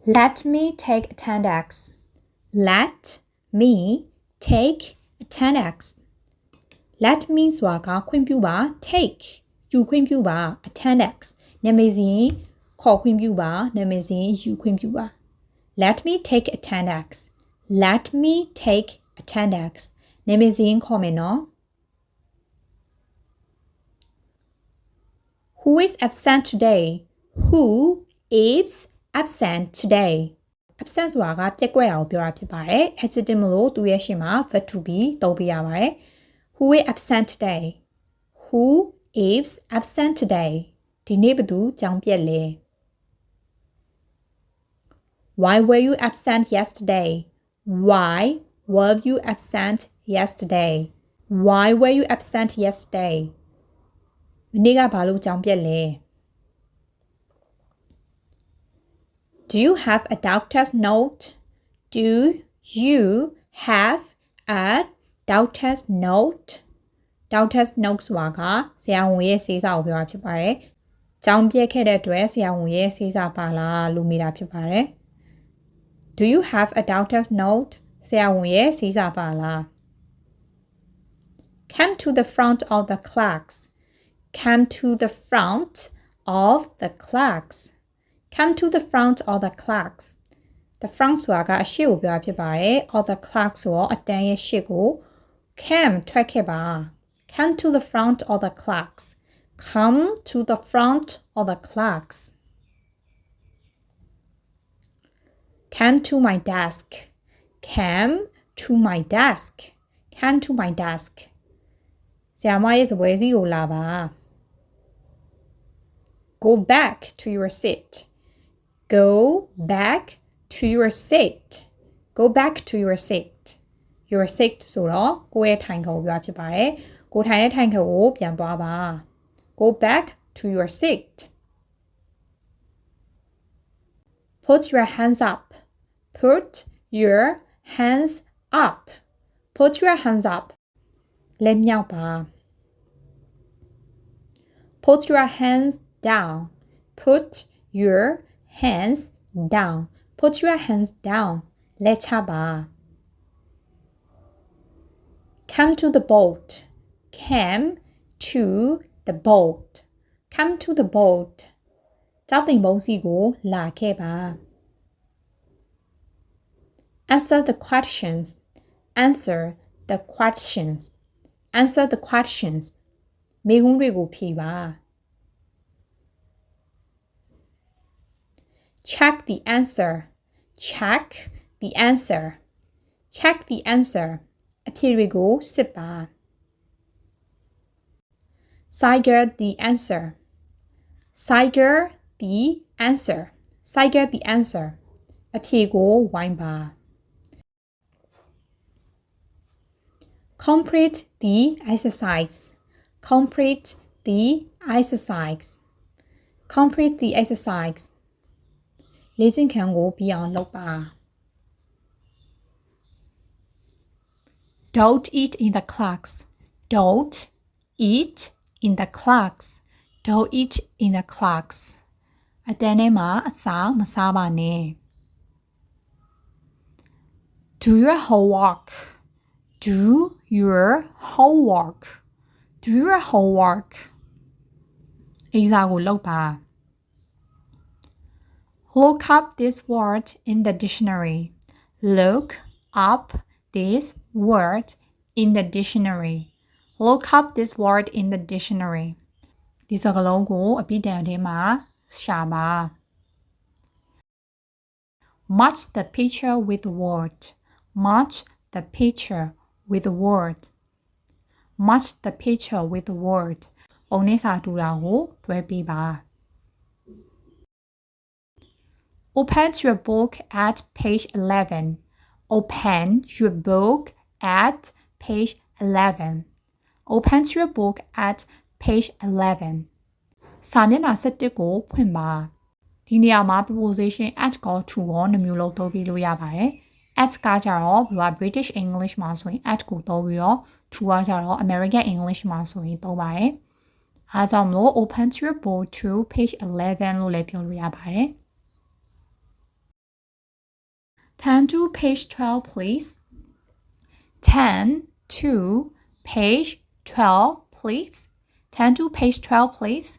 Let me take a 10x. Let me take a 10x. Let me ဆိုတာကခွင့်ပြုပါ take ယူခွင့်ပြုပါ a 10x နာမည်စဉ်ခေါ်ခွင့်ပြုပါနာမည်စဉ်ယူခွင့်ပြုပါ Let me take a 10x. Let me take a 10x နာမည်စဉ်ခေါ်မယ်နော် Who is absent today? Who is absent today? Absent ဆိုတာကပြက်ကွက်တာကိုပြောတာဖြစ်ပါတယ် adjective မလို့သူရဲ့ရှေ့မှာ verb to be သုံးပေးရပါတယ် Who is absent today? Who is absent today? ဒီနေ့ဘယ်သူကြောင်းပြက်လဲ Why were you absent yesterday? Why were you absent yesterday? Why were you absent yesterday? မနေ့ကဘာလို့ကြောင်းပြက်လဲ Do you have a doctor's note? Do you have a doctor's note? Doctor's note ဆိုတာကဆရာဝန်ရဲ့ဆေးစာကိုပြောတာဖြစ်ပါတယ်။ကြောင်းပြက်ခဲ့တဲ့အတွက်ဆရာဝန်ရဲ့ဆေးစာပါလားလို့မေးတာဖြစ်ပါတယ်။ Do you have a doctor's note? ဆရာဝန်ရဲ့ဆေးစာပါလား Come to the front of the class. Come to the front of the class. Come to the front of the class. The front ဆိုတာကအရှေ့ကိုပြောတာဖြစ်ပါတယ်။ of the class ဆိုတော့အတန်းရဲ့ရှေ့ကို come ထွက်ခဲ့ပါ Come to the front of the class. Come to the front of the class. Come to my desk. Come to my desk. Come to my desk. ဆရာမရဲ့စပွဲစီကိုလာပါ Go back to your seat. Go back to your seat. Go back to your seat. Your seat ဆိုတော့ကိုယ့်ရဲ့ထိုင်ခုံကိုပြောဖြစ်ပါတယ်။ကိုထိုင်တဲ့ထိုင်ခုံကိုပြန်သွားပါ Go back to your seat. Put your hands up. Put your hands up. Put your hands up. လက်မြောက်ပါ Put your hands down. Put your hands down. Put your hands down. လက်ချပါ Come to the boat. Come to the boat. Come to the boat. ကျောက်သိမ်ဘုံစီကိုလာခဲ့ပါ Answer the questions. Answer the questions. Answer the questions. မေးခွန်းတွေကိုဖြေပါ Check the answer. Check the answer. Check the answer. အဖြေတွေကိုစစ်ပါ Cider the answer. Cider the answer. Cider the answer. အဖြေကိုဝိုင်းပါ Complete the exercise. Complete the exercise. Complete the exercise. လေ့ကျင့်ခန်းကိုပြီးအောင်လုပ်ပါ Don't eat in the class. Don't eat in the class. Don't eat in the class. အတန်းထဲမှာအစာမစားပါနဲ့ Do your homework. Do your homework. Do your homework. အိစာကိုလုပ်ပါ Look up this word in the dictionary. Look up this word in the dictionary. Look up this word in the dictionary. ဒီစကားလုံးကိုအပြီးတန်ထဲမှာရှာပါ Match the picture with the word. Match the picture with the word. Match the picture with the word. ပုံနဲ့စာတူတာကိုတွဲပေးပါ Open your book at page 11. Open your book at page 11. Open your book at page 11. စာမျက်နှာ17ကိုဖွင့်ပါဒီနေရာမှာ preposition at ကို to ကိုနှမျိုးလုံးသုံးပြီးလို့ရပါတယ် at ကကြတော့ဘယ် British English မှာဆိုရင် at ကိုသုံးပြီးတော့ to ကကြတော့ American English မှာဆိုရင်သုံးပါတယ်အားကြောင့်မလို့ open your book to page 11လို့လည်းပြောလို့ရပါတယ် Turn to page 12, please. 10 to page 12, please. Turn to page 12, please.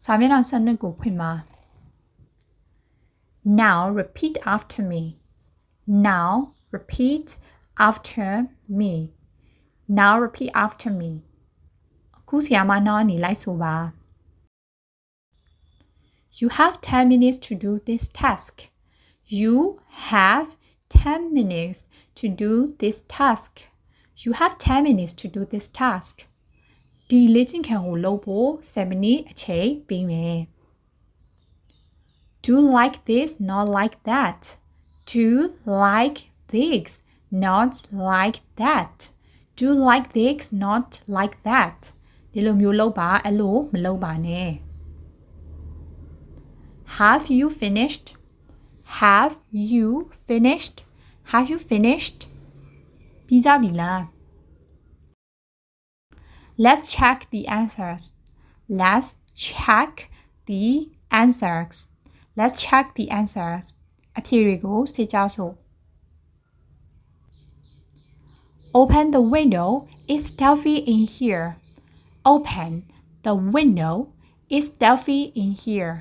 စာမျက်နှာ12ကိုဖွင့်ပါ Now repeat after me. Now repeat after me. Now repeat after me. အခုဆရာမနောက်အနေလိုက်ဆိုပါ You have 10 minutes to do this task. You have 10 minutes to do this task. You have 10 minutes to do this task. ဒီလေ့ကျင့်ခန်းကိုလုပ်ဖို့7 မိနစ်အချိန်ပေးမယ် Do like this, not like that. Do like this, not like that. Do like this, not like that. ဒီလိုမျိုးလုပ်ပါအဲ့လိုမလုပ်ပါနဲ့ Have you finished? Have you finished? Have you finished? ပြီးကြပြီလား Let's check the answers. Let's check the answers. Let's check the answers. အဖြေတွေကိုစစ်ကြောစို့ Open the window. It's stuffy in here. Open the window. It's stuffy in here.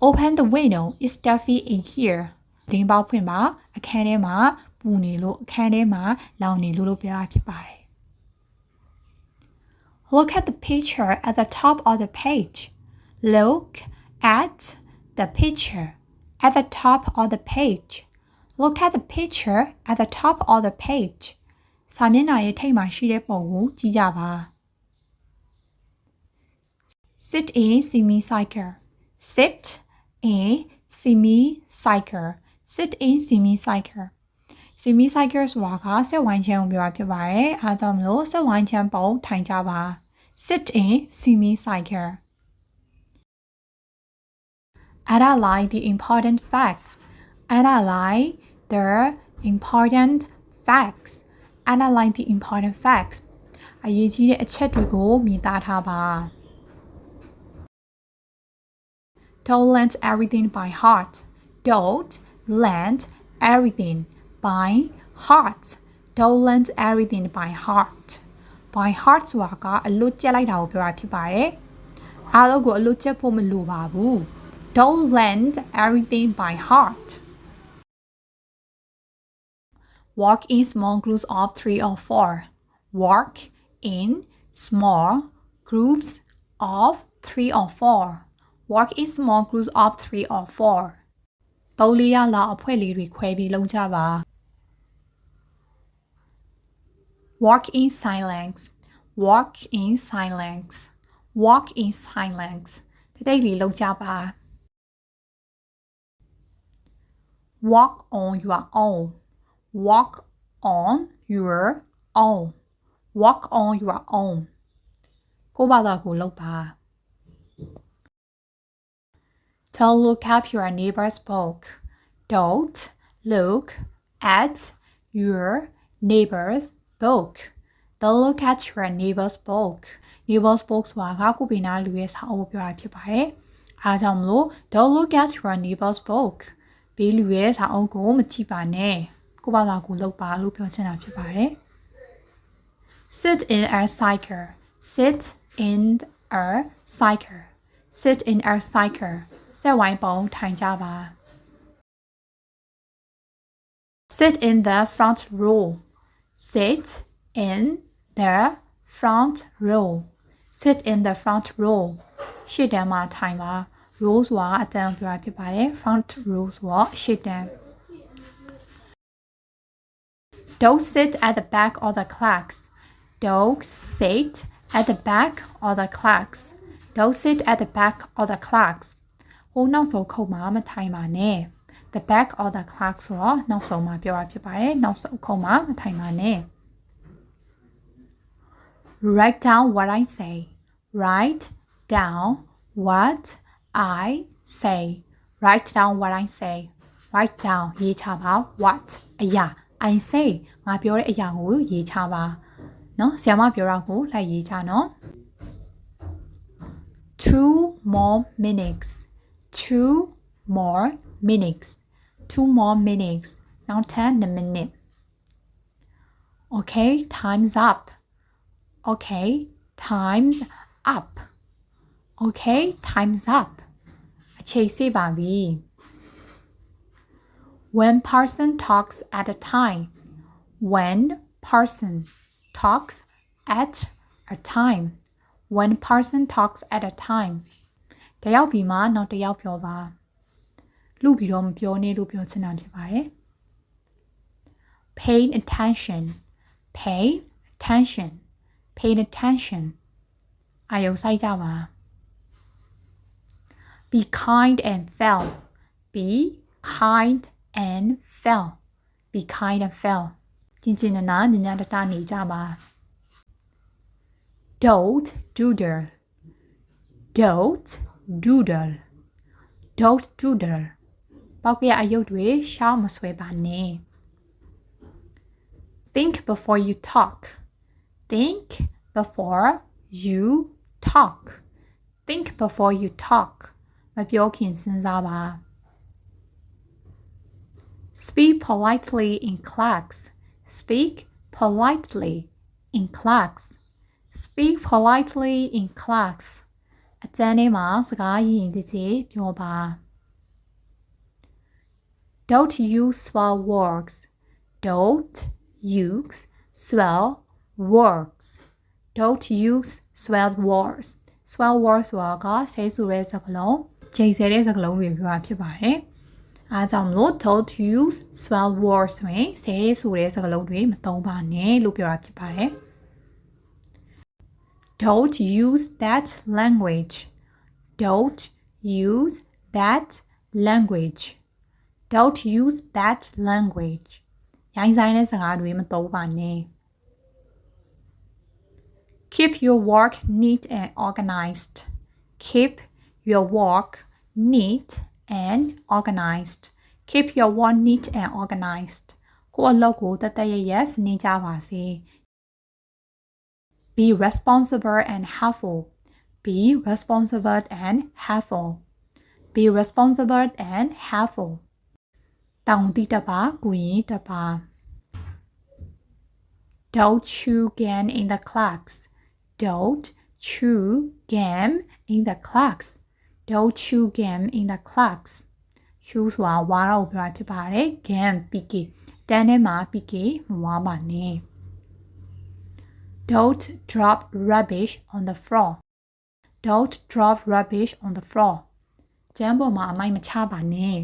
Open the window. It's stuffy in here. ဒီပေါက်ဖွင့်ပါအခန်းထဲမှာပူနေလို့အခန်းထဲမှာလောင်နေလို့ပြောတာဖြစ်ပါတယ် Look at the picture at the top of the page. Look at the picture at the top of the page. Look at the picture at the top of the page. စာမျက်နှာရဲ့ထိပ်မှာရှိတဲ့ပုံကိုကြည့်ကြပါ Sit in semicircle. Sit in semicircle. Sit in semicircle. Semicircle ဆိုတာကစက်ဝိုင်းချမ်းကိုပြောတာဖြစ်ပါတယ်အားကြောင့်မလို့စက်ဝိုင်းချမ်းပုံထိုင်ကြပါ Sit in semicircle. Analyze the important facts. Analyze the important facts. Analyze the important facts. အရေးကြီးတဲ့အချက်တွေကိုမြင်သားထားပါ Don't learn everything by heart. Don't learn everything by heart. Don't learn everything by heart. By heart ဆိုတာကအလွတ်ကျက်လိုက်တာကိုပြောတာဖြစ်ပါတယ်အားလုံးကိုအလွတ်ကျက်ဖို့မလိုပါဘူး Don't learn everything by heart. Walk in small groups of 3 or 4. Walk in small groups of 3 or 4. Walk in small groups of 3 or 4. သုံးလေးရလောက်အဖွဲ့လေးတွေခွဲပြီးလုပ်ကြပါ Walk in silence. Walk in silence. Walk in silence. တိတ်လေးလုပ်ကြပါ Walk on your own. Walk on your own. Walk on your own. ကိုယ့်ဘာသာကိုလုပ်ပါ Don't look at your neighbor's book. Don't look at your neighbor's book. Don't look at your neighbor's book. Neighbor's book ဆိုတာကကိုဘေးနားလူရဲ့စာအုပ်ကိုပြောတာဖြစ်ပါတယ်အားကြောင့်မလို့ Don't look at your neighbor's book. ဘေးလူရဲ့စာအုပ်ကိုမကြည့်ပါနဲ့ကိုဘာသာကိုလုပ်ပါလို့ပြောချင်တာဖြစ်ပါတယ် Sit in a cycle. Sit in a cycle. Sit in a cycle. စက်ဝိုင်းပုံထိုင်ကြပါ Sit in the front row. Sit in the front row. Sit in the front row. ရှေ့တန်းမှာထိုင်ပါ row ဆိုတာအတန်းပြောတာဖြစ်ပါတယ် front row ဆိုတာရှေ့တန်း Don't sit at the back of the class. Don't sit at the back of the class. Don't sit at the back of the class. ဟိုနောက်ဆုံးခုံမှာမထိုင်ပါနဲ့ The back of the class ဆိုတော့နောက်ဆုံးမှာပြောတာဖြစ်ပါတယ်နောက်ဆုံးခုံမှာမထိုင်ပါနဲ့ Write down what I say. Write down what I say. Write down what I say. Write down ရေးချပါ what အရာ I say ငါပြောတဲ့အရာကိုရေးချပါเนาะဆရာမပြောတာကိုလိုက်ရေးချเนาะ 2 more minutes. 2 more minutes. 2 more minutes နောက်ထပ်2 minute Okay time's up Okay time's up Okay time's up အချိန်စေ့ပါပြီ When person talks at a time When person talks at a time When person talks at a time တယောက်ပြီးမှနောက်တစ်ယောက်ပြောပါလူပြီးတော့မပြောနဲ့လို့ပြောချင်တာဖြစ်ပါတယ် Pay attention Pay attention Pay attention အာရုံစိုက်ကြပါ Be kind and fail Be kind and fail Be kind and fail ကျင်ကျင်နာနာမြင်များတတနေကြပါ Don't doodle Don't doodle Don't doodle ပောက်ကအယုတ်တွေရှောင်းမဆွဲပါနဲ့ Think before you talk Think before you talk Think before you talk မပြောခင်စဉ်းစားပါ Speak politely in class Speak politely in class Speak politely in class အကျန်းထဲမှာစကားရင်းတည်းပြောပါ Don't use swell words Don't use swell words Don't use swell words swell words ဆိုတာကဆဲဆိုတဲ့စကားလုံးချိန်ဆတဲ့စကားလုံးတွေပြောတာဖြစ်ပါတယ်အားကြောင့်မလို့ don't use swell words ဆိုရင်ဆဲဆိုတဲ့စကားလုံးတွေမသုံးပါနဲ့လို့ပြောတာဖြစ်ပါတယ် Don't use that language Don't use that language Don't use that language ရိုင်းဆိုင်တဲ့စကားတွေမသုံးပါနဲ့ Keep your work neat and organized Keep your work neat and organized Keep your work neat and organized ကိုယ့်အလုပ်ကိုတတ်ရစနစ်ကြပါစေ Be responsible and helpful Be responsible and helpful Be responsible and helpful တောင်းတတပါကိုရင်တပါ Don't chew gum in the class Don't chew gum in the class Don't chew gum in the class chew ဆိုတာဝါတော့ပြောတာဖြစ်ပါတယ် gum ပီကေတန်းထဲမှာပီကေမဝါပါနဲ့ Don't drop rubbish on the floor Don't drop rubbish on the floor ကျမ်းပေါ်မှာအမိုက်မချပါနဲ့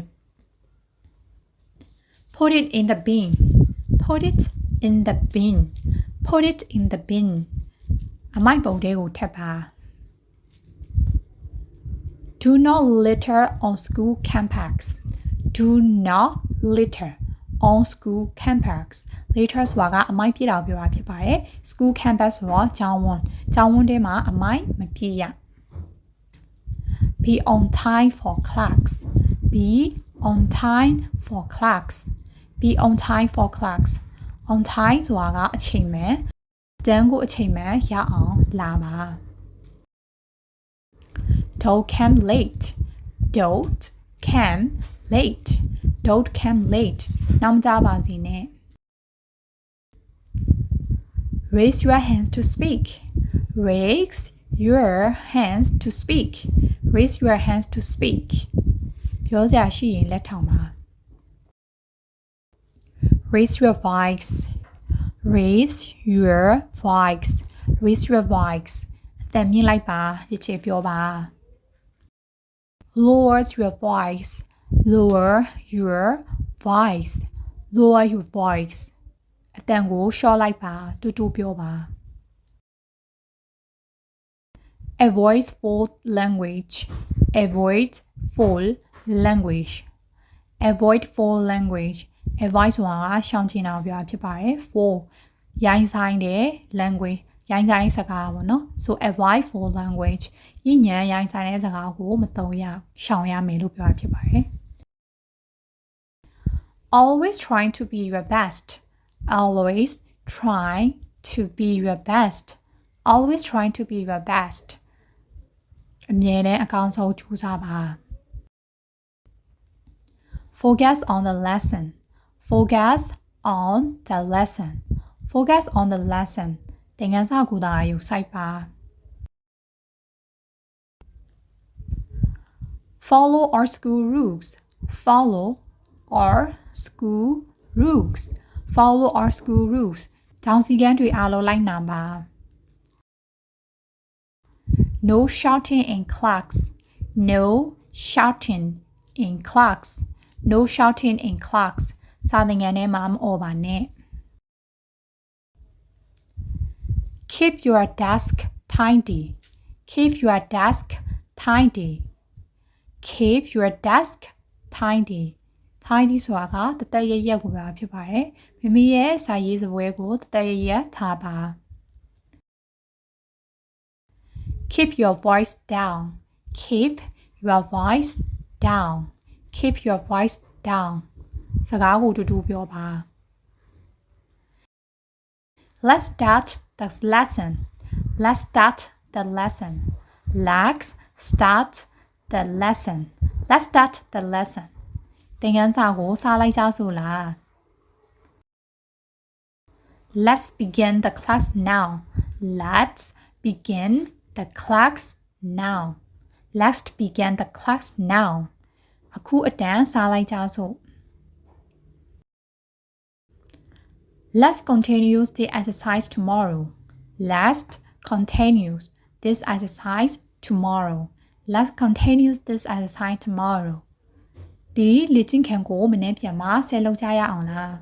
Put it in the bin Put it in the bin Put it in the bin အမိုက်ပုံထဲကိုထည့်ပါ Do not litter on school campus Do not litter on school campus litter ဆိုတာကအမိုက်ပြစ်တာပြောတာဖြစ်ပါတယ် school campus ဆိုတာကျောင်းဝန်းထဲမှာအမိုက်မပြစ်ရ Be on time for class Be on time for class Be on time for class on time ဆိုတာကအချိန်မှန်တန်းကိုအချိန်မှန်ရအောင်လာပါ Don't come late Don't come late Don't come late နောက်ကြပါစေနဲ့ Raise your hands to speak Raise your hands to speak Raise your hands to speak ပြောစရာရှိရင်လက်ထောင်ပါ Raise your voice Raise your voice Raise your voice အသံမြင့်လိုက်ပါကြည်ပြောပါ Lower your voice Lower your voice Lower your voice အသံကိုလျှော့လိုက်ပါတူတူပြောပါ Avoid full language Avoid full language Avoid full language Avoid ဆိုတာရှောင်ကျဉ်တာကိုပြောတာဖြစ်ပါတယ် full ရိုင်းဆိုင်တဲ့ language ရိုင်းဆိုင်စကားပေါ့နော် so avoid full language ညဉ့်ညံရိုင်းဆိုင်တဲ့စကားကိုမသုံးရရှောင်ရမယ်လို့ပြောတာဖြစ်ပါတယ် Always trying to be your best Always try to be your best Always trying to be your best အမြဲတမ်းအကောင်းဆုံးကြိုးစားပါ Focus on the lesson. Focus on the lesson. Focus on the lesson. သင်ခန်းစာကိုသာအာရုံစိုက်ပါ Follow our school rules. Follow our school rules. Follow our school rules. ကျောင်းစည်းကမ်းတွေအားလုံးလိုက်နာပါ No shouting in class. No shouting in class. No shouting in class. စာသင်ခန်းထဲမှာမအော်ပါနဲ့ Keep your desk tidy. Keep your desk tidy. Keep your desk tidy. Tidy ဆိုတာကတသက်ရရက်ကိုပါဖြစ်ပါတယ်။မိမိရဲ့စာရေးစပွဲကိုတသက်ရရက်ထားပါ Keep your voice down. Keep your voice down. Keep your voice down. စကားကိုတူတူပြောပါ Let's start the lesson. Let's start the lesson. Let's start the lesson. Let's start the lesson. သင်ခန်းစာကိုစလိုက်ကြစို့လား Let's begin the class now. Let's begin the class now. Let's begin the class now. အခုအတန်းစလိုက်ကြစို့ Let's continue the exercise tomorrow. Let's continue this exercise tomorrow. Let's continue this exercise tomorrow. ဒီလေ့ကျင့်ခန်းကိုမနေ့ပြန်မှာဆက်လုပ်ကြရအောင်လား